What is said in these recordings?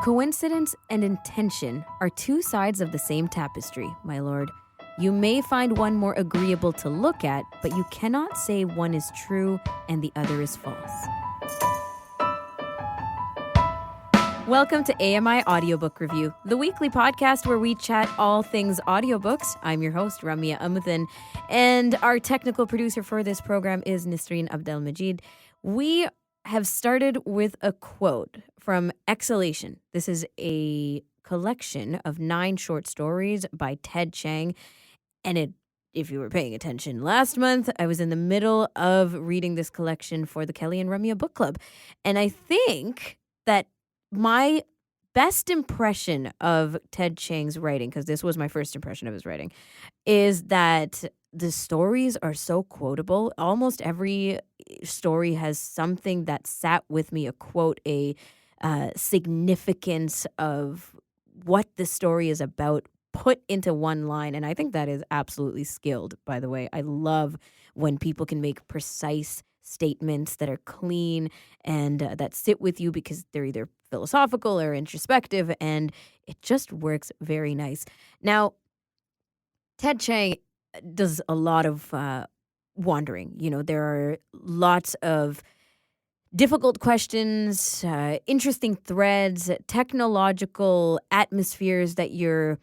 Coincidence and intention are two sides of the same tapestry, my lord. You may find one more agreeable to look at, but you cannot say one is true and the other is false. Welcome to AMI Audiobook Review, the weekly podcast where we chat all things audiobooks. I'm your host, Ramia Amuthan, and our technical producer for this program is Nisreen Abdelmajid. We have started with a quote from Exhalation. This is a collection of 9 short stories by Ted Chiang. And if you were paying attention last month, I was in the middle of reading this collection for the Kelly and Ramia Book Club. And I think that my best impression of Ted Chiang's writing, because this was my first impression of his writing, is that the stories are so quotable. Almost every story has something that sat with me, a quote, a significance of what the story is about put into one line. And I think that is absolutely skilled, by the way. I love when people can make precise statements that are clean and that sit with you because they're either philosophical or introspective, and it just works very nice. Now, Ted Chiang does a lot of wandering. You know, there are lots of difficult questions, interesting threads, technological atmospheres that you're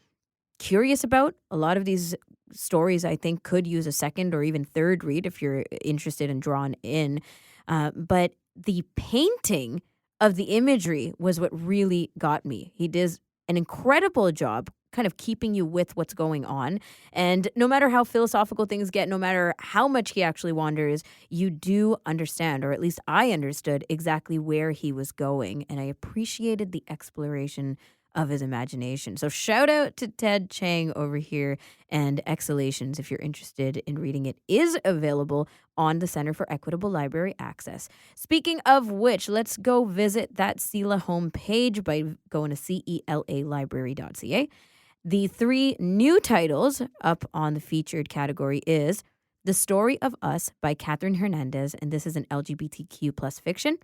curious about. A lot of these stories, I think, could use a second or even third read if you're interested and drawn in. But the painting of the imagery was what really got me. He does an incredible job kind of keeping you with what's going on. And no matter how philosophical things get, no matter how much he actually wanders, you do understand, or at least I understood exactly where he was going. And I appreciated the exploration of his imagination. So shout out to Ted Chiang over here, and Exhalations, if you're interested in reading it, is available on the Center for Equitable Library Access. Speaking of which, let's go visit that CELA homepage by going to celalibrary.ca. The 3 new titles up on the featured category is The Story of Us by Catherine Hernandez, and this is an LGBTQ plus fiction.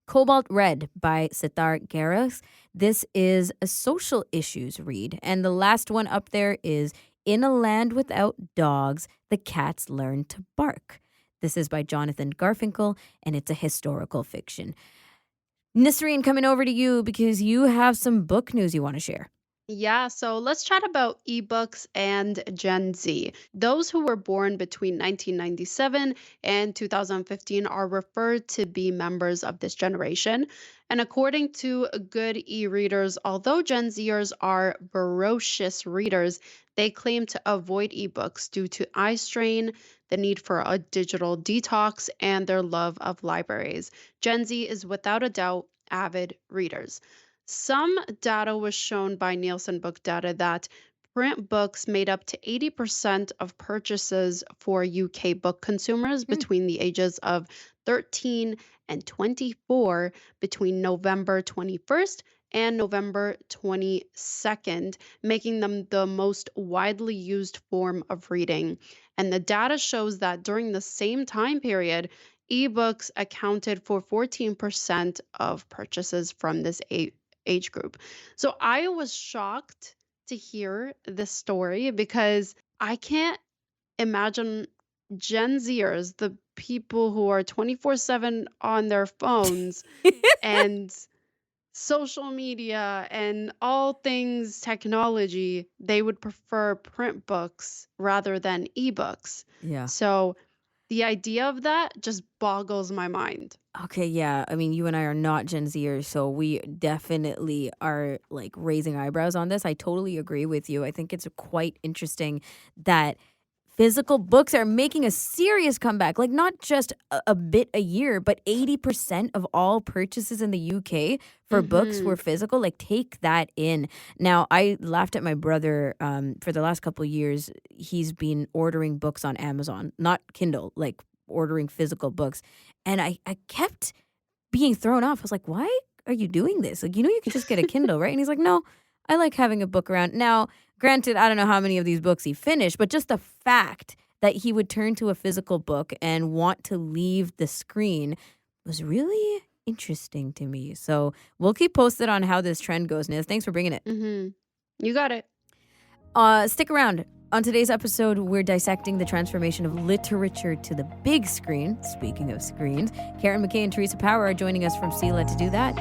Cobalt Red by Sitar Garas. This is a social issues read. And the last one up there is In a Land Without Dogs, The Cats Learn to Bark. This is by Jonathan Garfinkel, and it's a historical fiction. Nisreen, coming over to you because you have some book news you want to share. Yeah, so let's chat about ebooks and Gen Z. Those who were born between 1997 and 2015 are referred to be members of this generation. And according to good e-readers, although Gen Zers are voracious readers, they claim to avoid ebooks due to eye strain, the need for a digital detox, and their love of libraries. Gen Z is without a doubt avid readers. Some data was shown by Nielsen Book Data that print books made up to 80% of purchases for UK book consumers between the ages of 13 and 24 between November 21st and November 22nd, making them the most widely used form of reading. And the data shows that during the same time period, ebooks accounted for 14% of purchases from this age group. So I was shocked to hear this story because I can't imagine Gen Zers, the people who are 24/7 on their phones and social media and all things technology, they would prefer print books rather than ebooks. Yeah. So the idea of that just boggles my mind. Okay, yeah. I mean, you and I are not Gen Zers, so we definitely are like raising eyebrows on this. I totally agree with you. I think it's quite interesting that physical books are making a serious comeback. Like not just a bit a year, but 80% of all purchases in the UK for books were physical. Like take that in. Now, I laughed at my brother for the last couple of years. He's been ordering books on Amazon, not Kindle, like ordering physical books. And I kept being thrown off. I was like, why are you doing this? Like, you know, you could just get a Kindle, right? And he's like, no, I like having a book around. Now, granted, I don't know how many of these books he finished, but just the fact that he would turn to a physical book and want to leave the screen was really interesting to me. So we'll keep posted on how this trend goes, Niz. Thanks for bringing it. You got it. Stick around. On today's episode, we're dissecting the transformation of literature to the big screen. Speaking of screens, Karen, McKay, and Theresa Power are joining us from CELA to do that.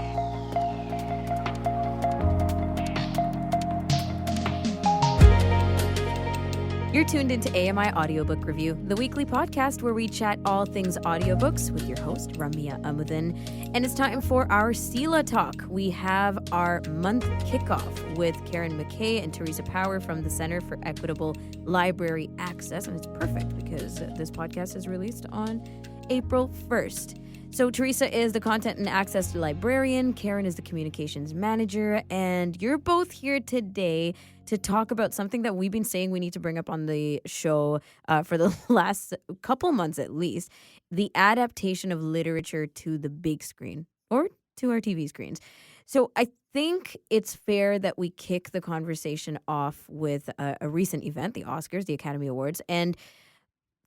You're tuned into AMI Audiobook Review, the weekly podcast where we chat all things audiobooks with your host, Ramya Amuthan. And it's time for our CELA Talk. We have our month kickoff with Karen McKay and Theresa Power from the Center for Equitable Library Access. And it's perfect because this podcast is released on April 1st. So Theresa is the content and access librarian. Karen is the communications manager. And you're both here today to talk about something that we've been saying we need to bring up on the show for the last couple months at least, the adaptation of literature to the big screen or to our TV screens. So I think it's fair that we kick the conversation off with a recent event, the Oscars, the Academy Awards, and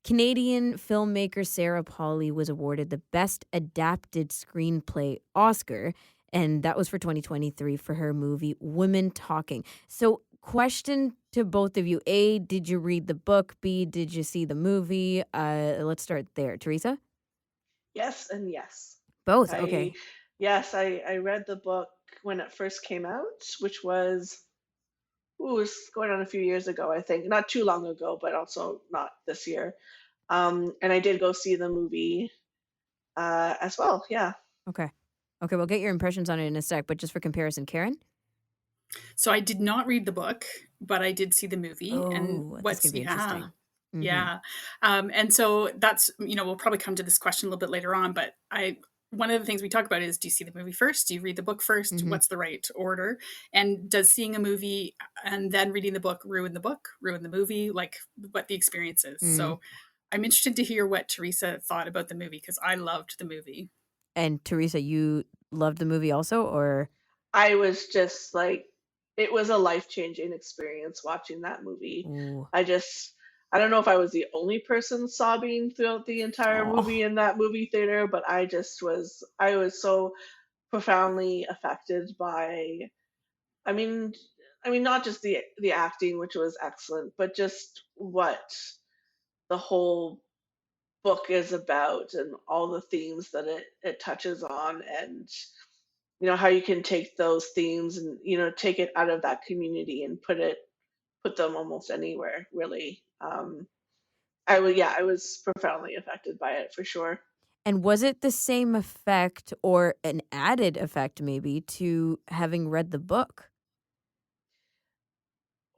Canadian filmmaker Sarah Polley was awarded the Best Adapted Screenplay Oscar, and that was for 2023 for her movie Women Talking. So, question to both of you. A, did you read the book? B, did you see the movie? Let's start there. Theresa? Yes and yes. Both. I Okay. yes, I read the book when it first came out, which was it was going on a few years ago, I think. Not too long ago, but also not this year. And I did go see the movie as well. Yeah. Okay. Okay, we'll get your impressions on it in a sec, but just for comparison, Karen? So I did not read the book, but I did see the movie. And Oh, that's what's going to be interesting. Mhm. yeah. And so that's, we'll probably come to this question a little bit later on, but one of the things we talk about is, do you see the movie first? Do you read the book 1st? Mhm. What's the right order? And does seeing a movie and then reading the book, ruin the movie, like what the experience is? So I'm interested to hear what Theresa thought about the movie, because I loved the movie. And Theresa, you loved the movie also, or? I was just like, it was a life-changing experience watching that movie. Ooh. I don't know if I was the only person sobbing throughout the entire Aw. movie in that movie theater, but I was so profoundly affected by, I mean, not just the acting, which was excellent, but just what the whole book is about and all the themes that it touches on, and how you can take those themes and take it out of that community and put them almost anywhere, really. I was profoundly affected by it for sure. And was it the same effect or an added effect maybe to having read the book?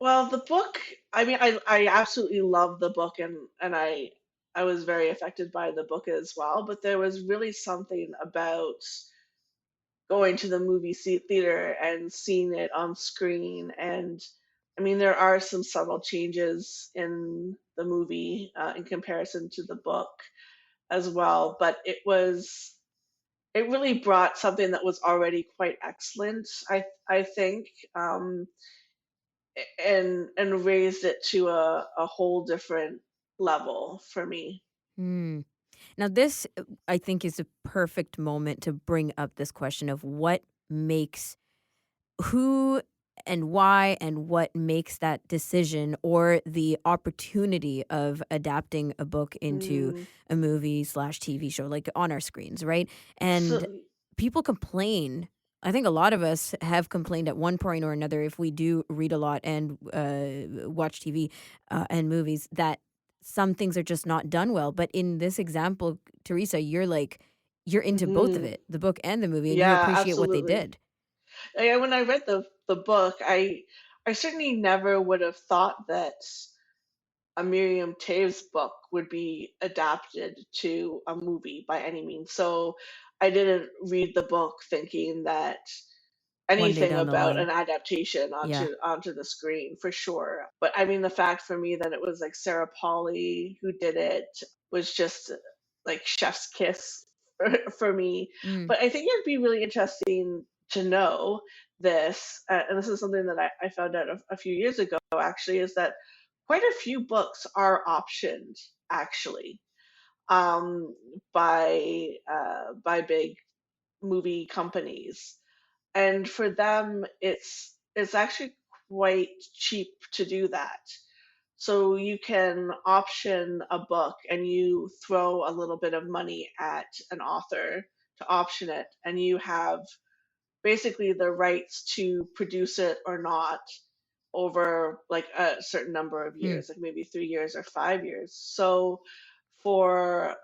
Well, the book, I absolutely love the book, and I was very affected by the book as well, but there was really something about going to the theater and seeing it on screen. And there are some subtle changes in the movie in comparison to the book as well, but it really brought something that was already quite excellent, I think, and raised it to a whole different level for me. Hmm. Now, this, I think, is a perfect moment to bring up this question of what makes who and why and what makes that decision or the opportunity of adapting a book into Mm, a movie slash TV show, like on our screens, right? And so, people complain. I think a lot of us have complained at one point or another if we do read a lot and watch TV and movies that some things are just not done well. But in this example, Theresa, you're into both of mhm. it, the book and the movie, and you Yeah, appreciate what they absolutely. did. Yeah, when I read the book, I certainly never would have thought that a Miriam Toews book would be adapted to a movie by any means. So I didn't read the book thinking that One day anything down the about line. an adaptation Yeah. onto the screen for sure. But the fact for me that it was like Sarah Polley who did it was just like chef's kiss for me. Mm. But I think it'd be really interesting to know this, and this is something that I found out a few years ago actually, is that quite a few books are optioned actually, um, by big movie companies. And for them, it's actually quite cheap to do that. So you can option a book and you throw a little bit of money at an author to option it, and you have basically the rights to produce it or not over like a certain number of Hmm. years, like maybe 3 years or 5 years. So for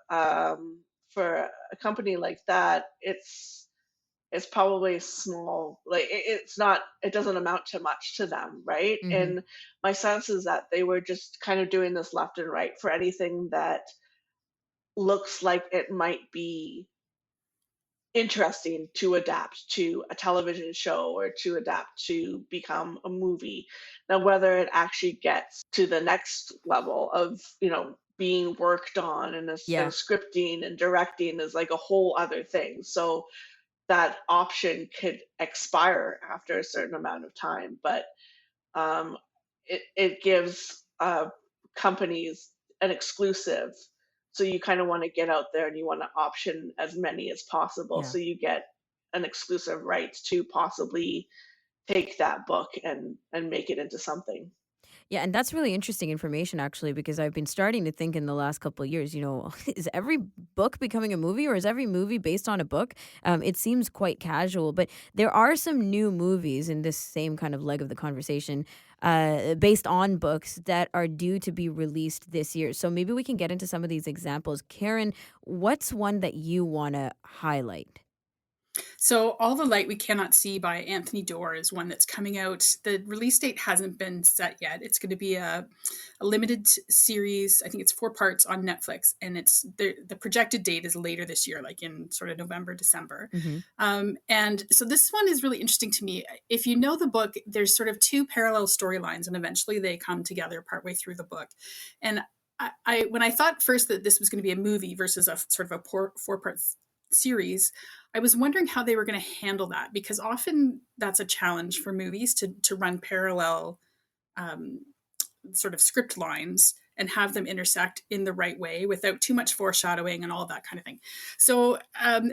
for a company like that, it's probably small. Like it's not, it doesn't amount to much to them, right? Hmm. And my sense is that they were just kind of doing this left and right for anything that looks like it might be interesting to adapt to a television show or to adapt to become a movie. Now, whether it actually gets to the next level of, being worked on and Yeah. scripting and directing is like a whole other thing. So that option could expire after a certain amount of time, but um, it gives companies an exclusive. So you kind of want to get out there and you want to option as many as possible. Yeah. So you get an exclusive right to possibly take that book and make it into something. Yeah, and that's really interesting information actually, because I've been starting to think in the last couple of years, is every book becoming a movie, or is every movie based on a book? It seems quite casual, but there are some new movies in this same kind of leg of the conversation, based on books that are due to be released this year. So maybe we can get into some of these examples. Karen, what's one that you want to highlight? So, All the Light We Cannot See by Anthony Doerr is one that's coming out. The release date hasn't been set yet. It's going to be a limited series. I think it's 4 parts on Netflix, and it's the projected date is later this year, like in sort of November, December. Hmm. And so this one is really interesting to me. If you know the book, there's sort of two parallel storylines, and eventually they come together partway through the book. And I when I thought first that this was going to be a movie versus a sort of a 4 part series, I was wondering how they were going to handle that, because often that's a challenge for movies to run parallel um, sort of script lines and have them intersect in the right way without too much foreshadowing and all that kind of thing. So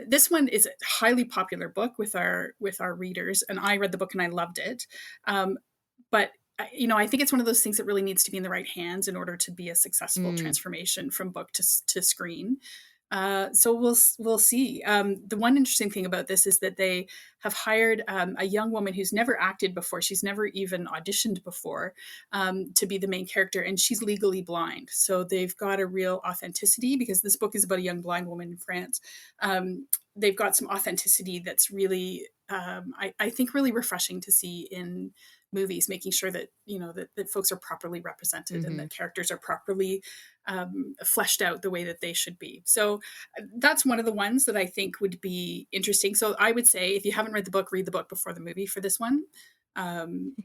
this one is a highly popular book with our readers, and I read the book and I loved it. But I think it's one of those things that really needs to be in the right hands in order to be a successful Mm. transformation from book to screen. So we'll see. The one interesting thing about this is that they have hired a young woman who's never acted before. She's never even auditioned before, to be the main character, and she's legally blind. So they've got a real authenticity, because this book is about a young blind woman in France. They've got some authenticity that's really, I think, really refreshing to see in movies, making sure that that folks are properly represented and Hmm. that characters are properly fleshed out the way that they should be. So that's one of the ones that I think would be interesting. So I would say, if you haven't read the book, read the book before the movie for this one. Um,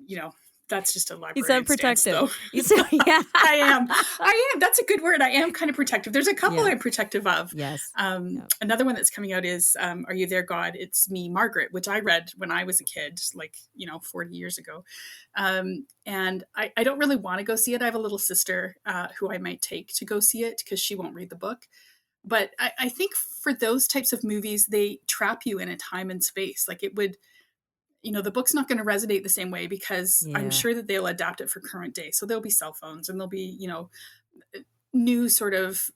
you know, that's just a You sound librarian stance, protective. though. You sound, yeah. I am. I am. That's a good word. I am kind of protective. There's a couple Yeah. I'm protective of. Yes. Yep. Another one that's coming out is Are You There, God? It's Me, Margaret, which I read when I was a kid, like, 40 years ago. And I don't really want to go see it. I have a little sister who I might take to go see it because she won't read the book. But I think for those types of movies, they trap you in a time and space. Like, it would, the book's not going to resonate the same way, because I'm Yeah. sure that they'll adapt it for current day. So there'll be cell phones, and there'll be, new sort of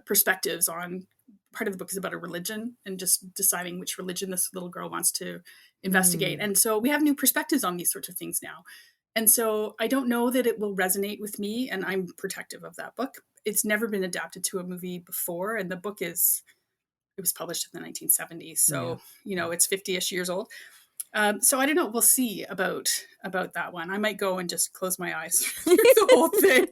perspectives on. Part of the book is about a religion and just deciding which religion this little girl wants to investigate. Mm. And so we have new perspectives on these sorts of things now. And so I don't know that it will resonate with me, and I'm protective of that book. It's never been adapted to a movie before, and the book it was published in the 1970s. Yeah. So, it's 50-ish years old. So I don't know. We'll see about that one. I might go and just close my eyes through the whole thing.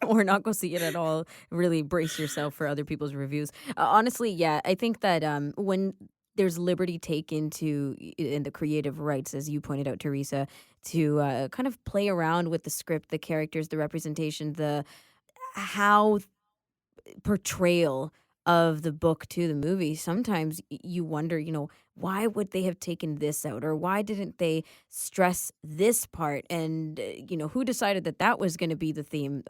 Or not go see it at all. Really brace yourself for other people's reviews. Honestly, yeah, I think that when there's liberty taken in the creative rights, as you pointed out, Teresa, to kind of play around with the script, the characters, the representation, the how portrayal of the book to the movie, sometimes you wonder, why would they have taken this out, or why didn't they stress this part? And, who decided that that was going to be the theme,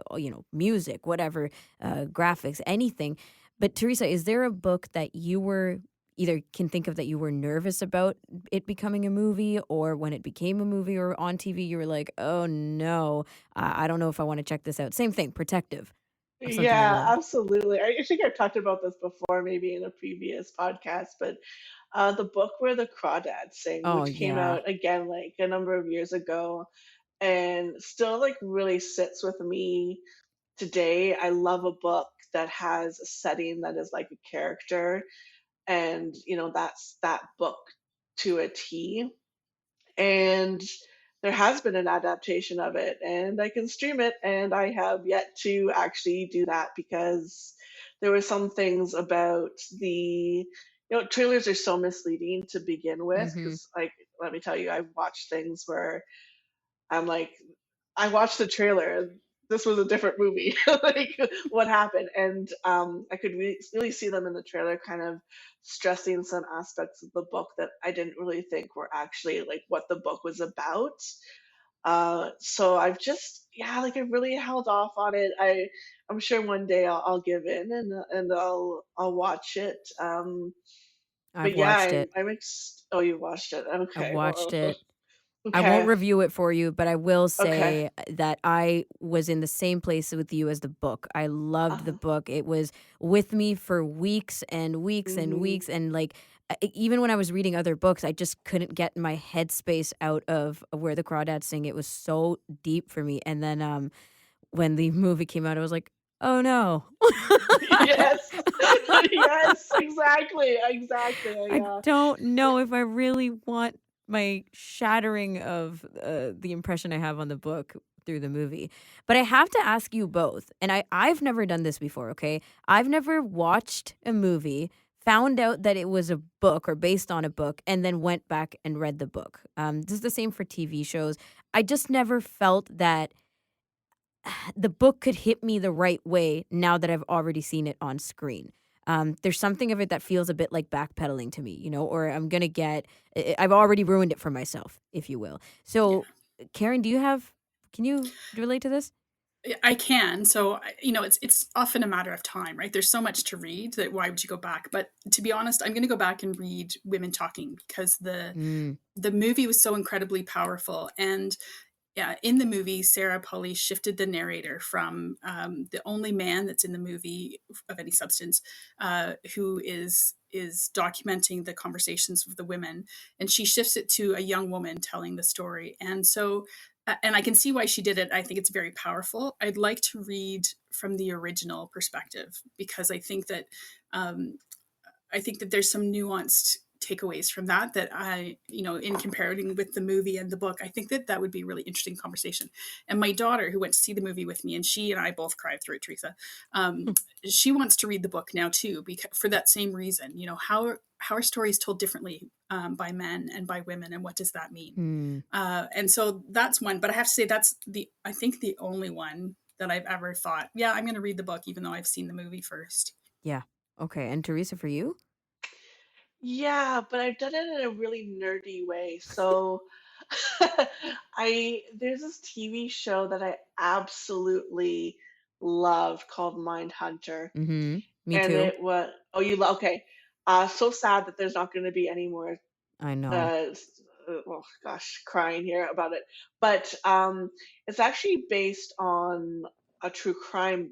music, whatever, graphics, anything. But Teresa, is there a book that you were either can think of that you were nervous about it becoming a movie, or when it became a movie or on TV, you were like, oh no, I don't know if I want to check this out. Same thing, protective of something you Yeah, loved. absolutely. I think I've talked about this before, maybe in a previous podcast, but the book where the crawdads sing, Oh which came yeah. out again like a number of years ago, and still like really sits with me today. I love a book that has a setting that is like a character, and that's that book to a T. And there has been an adaptation of it, and I can stream it, and I have yet to actually do that because there were some things about trailers are so misleading to begin with, Mm-hmm. because like, let me tell you, I've watched things where I'm like, I watched the trailer. This was a different movie. Like, what happened? And I could really see them in the trailer, kind of stressing some aspects of the book that I didn't really think were actually like what the book was about. So I've just, yeah, like I've really held off on it. I'm sure one day I'll give in, and I'll watch it. I've But yeah, watched it. oh, you watched it. I've Okay. watched Well, it. I won't okay. review it for you, but I will Okay. say that I was in the same place with you as the book. I loved the Uh-huh. book. It was with me for weeks and weeks and Mhm. weeks. And like, even when I was reading other books, I just couldn't get my headspace out of where the crawdads sing. It was so deep for me. And then when the movie came out, I was like, oh no. Yes. Yes, exactly, exactly, I yeah. don't know if I really want my shattering of the impression I have on the book through the movie. But I have to ask you both, and I've never done this before, okay? I've never watched a movie, found out that it was a book or based on a book, and then went back and read the book. This is the same for TV shows. I just never felt that the book could hit me the right way now that I've already seen it on screen. There's something of it that feels a bit like backpedaling to me, or I'm gonna I've already ruined it for myself, if you will. Yeah. So, Karen, can you relate to this? I can. So, it's often a matter of time, right? There's so much to read that why would you go back? But to be honest, I'm going to go back and read Women Talking because Mm, the movie was so incredibly powerful. And yeah, in the movie, Sarah Polley shifted the narrator from the only man that's in the movie of any substance, who is documenting the conversations of the women, and she shifts it to a young woman telling the story. And so, and I can see why she did it. I think it's very powerful. I'd like to read from the original perspective because um, I think that there's some nuanced takeaways from that in comparing with the movie and the book, I think that would be a really interesting conversation. And my daughter, who went to see the movie with me, and she and I both cried through it, Teresa. Um, she wants to read the book now too, because for that same reason. How are stories told differently by men and by women, and what does that mean? hmm, And so that's one. But I have to say I think the only one that I've ever thought, yeah, I'm going to read the book, even though I've seen the movie first. yeah. Okay. And Teresa, for you? Yeah, but I've done it in a really nerdy way. So I there's this TV show that I absolutely love called Mindhunter. Mm-hmm. Me And too. it was, oh, okay. So sad that there's not going to be any more I know. uh well, gosh, crying here about it. But it's actually based on a true crime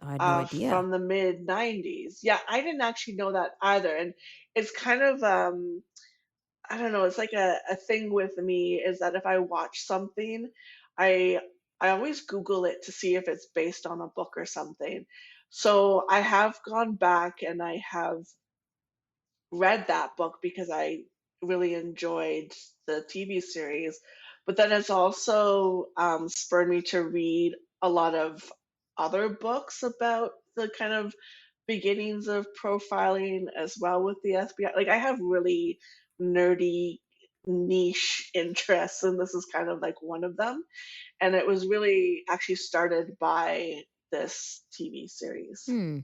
I had no idea. from the mid 90s. Yeah, I didn't actually know that either. And it's kind of, I don't know, it's like a thing with me is that if I watch something, I I always Google it to see if it's based on a book or something. So I have gone back and I have read that book because I really enjoyed the TV series. But then it's also spurred me to read a lot of other books about the kind of beginnings of profiling as well with the FBI. Like, I have really nerdy niche interests, and this is kind of like one of them. And it was really actually started by this TV series. Hmm.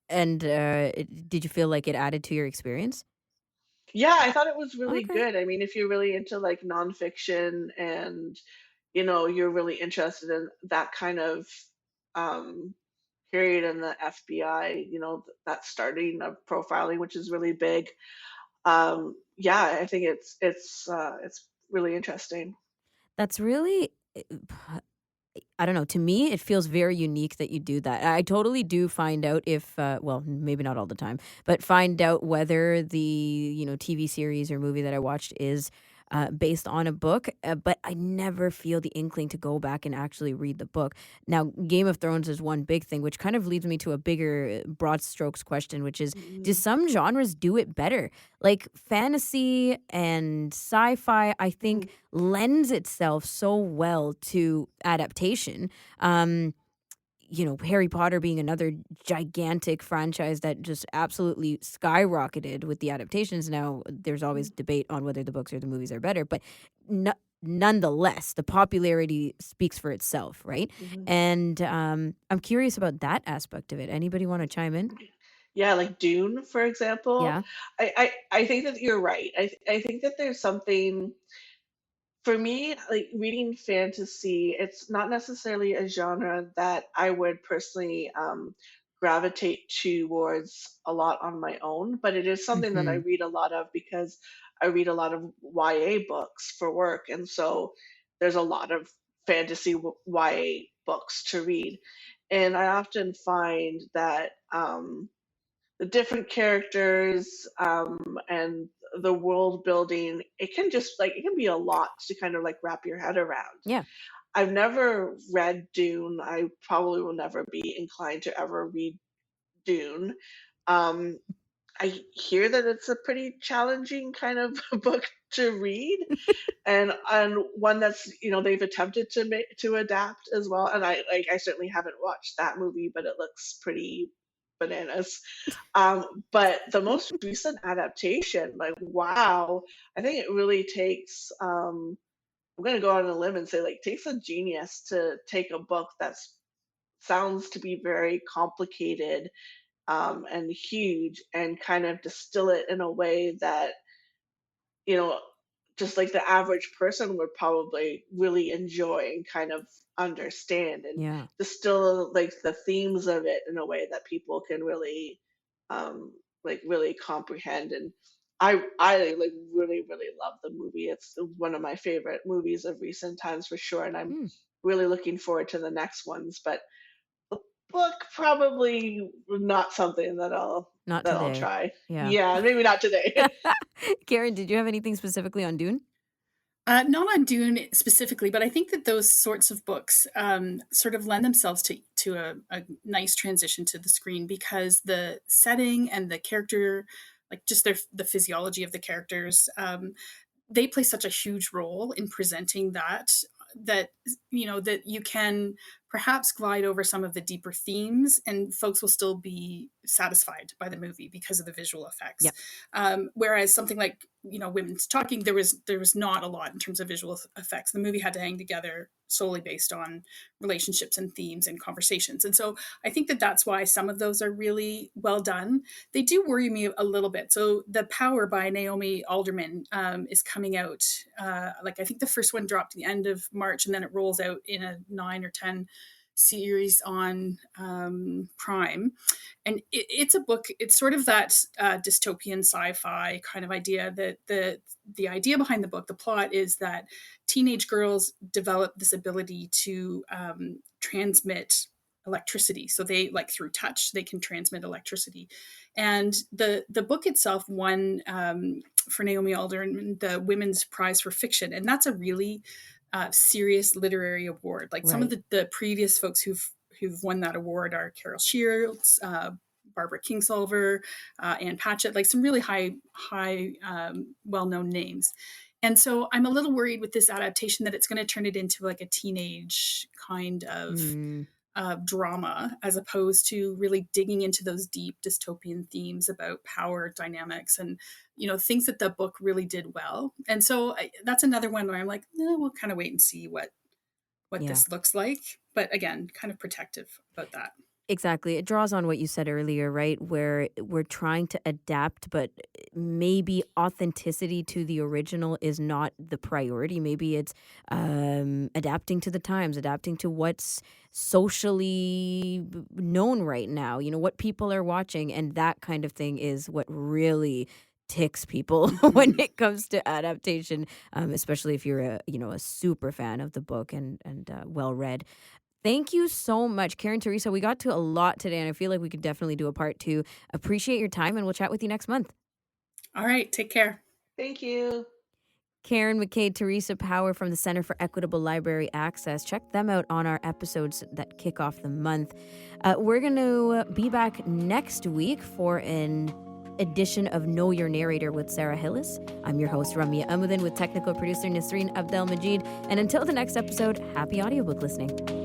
And did you feel like it added to your experience? Yeah, I thought it was really Okay. good. I mean, if you're really into like nonfiction and you're really interested in that kind of um period in the FBI, that starting of profiling, which is really big. Yeah, I think it's really interesting. That's really I don't know. To me, it feels very unique that you do that. I totally do find out if, well, maybe not all the time, but find out whether the TV series or movie that I watched is based on a book. But I never feel the inkling to go back and actually read the book. Now, Game of Thrones is one big thing, which kind of leads me to a bigger, broad strokes question, which is, do Mhm, some genres do it better? Like fantasy and sci-fi, I mhm, think lends itself so well to adaptation. Um, Harry Potter being another gigantic franchise that just absolutely skyrocketed with the adaptations. Now, there's always mhm, debate on whether the books or the movies are better, but no, nonetheless, the popularity speaks for itself, right? mhm. And I'm curious about that aspect of it. Anybody want to chime in? Yeah, like Dune, for example. Yeah. I think that you're right. I think that there's something for me, like reading fantasy, it's not necessarily a genre that I would personally gravitate towards a lot on my own, but it is something that I Hmm. read a lot of because I read a lot of YA books for work. And so there's a lot of fantasy YA books to read. And I often find that the different characters and the world building, it can be a lot to kind of like wrap your head around. Yeah. I've never read Dune. I probably will never be inclined to ever read Dune. um, I hear that it's a pretty challenging kind of book to read, and one that's they've attempted to adapt as well. And I certainly haven't watched that movie, but it looks pretty bananas. But the most recent adaptation, like, wow, I think it really takes, I'm gonna go out on a limb and say, like, takes a genius to take a book that's sounds to be very complicated, and huge, and kind of distill it in a way that, you know, just like the average person would probably really enjoy and kind of understand, and Yeah. distill like the themes of it in a way that people can really really comprehend. And I like really love the movie. It's one of my favorite movies of recent times for sure, and I'm Hmm. really looking forward to the next ones. But the book probably not something Not that I'll today. try. Yeah. Yeah, maybe not today. Karen, did you have anything specifically on Dune? Not on Dune specifically, but I think that those sorts of books sort of lend themselves to a nice transition to the screen because the setting and the character, like just the physiology of the characters, they play such a huge role in presenting that that you can perhaps glide over some of the deeper themes and folks will still be satisfied by the movie because of the visual effects. Yep. Whereas something like women's talking, there was not a lot in terms of visual effects. The movie had to hang together solely based on relationships and themes and conversations, and so I think that that's why some of those are really well done. They do worry me a little bit. So the Power by Naomi Alderman is coming out. Like I think the first one dropped at the end of March, and then it rolls out in a 9 or 10 series on Prime. And it's a book. It's sort of that dystopian sci-fi kind of idea. That the idea behind the book, the plot is that teenage girls develop this ability to transmit electricity. So they like through touch, they can transmit electricity. And the book itself won for Naomi Alderman the Women's Prize for Fiction, and that's a really serious literary award. Like some of Right. the previous folks who've won that award are Carol Shields, Barbara Kingsolver, Anne Patchett, like some really high well known names. And so I'm a little worried with this adaptation that it's going to turn it into like a teenage kind of Mm, drama as opposed to really digging into those deep dystopian themes about power dynamics and things that the book really did well. And so that's another one where I'm like, we'll kind of wait and see what yeah. this looks like. But again, kind of protective about that. Exactly. It draws on what you said earlier, right? Where we're trying to adapt, but maybe authenticity to the original is not the priority. Maybe it's adapting to the times, adapting to what's socially known right now, what people are watching. And that kind of thing is what really ticks people when Mhm. it comes to adaptation, especially if you're a super fan of the book and well read. Thank you so much, Karen Teresa. We got to a lot today, and I feel like we could definitely do a part two. Appreciate your time, and we'll chat with you next month. All right, take care. Thank you. Karen, McKay, Theresa Power from the Center for Equitable Library Access. Check them out on our episodes that kick off the month. We're going to be back next week for an edition of Know Your Narrator with Sarah Hillis. I'm your host, Ramya Amuddin, with technical producer Nasreen Abdel Majid. And until the next episode, happy audiobook listening.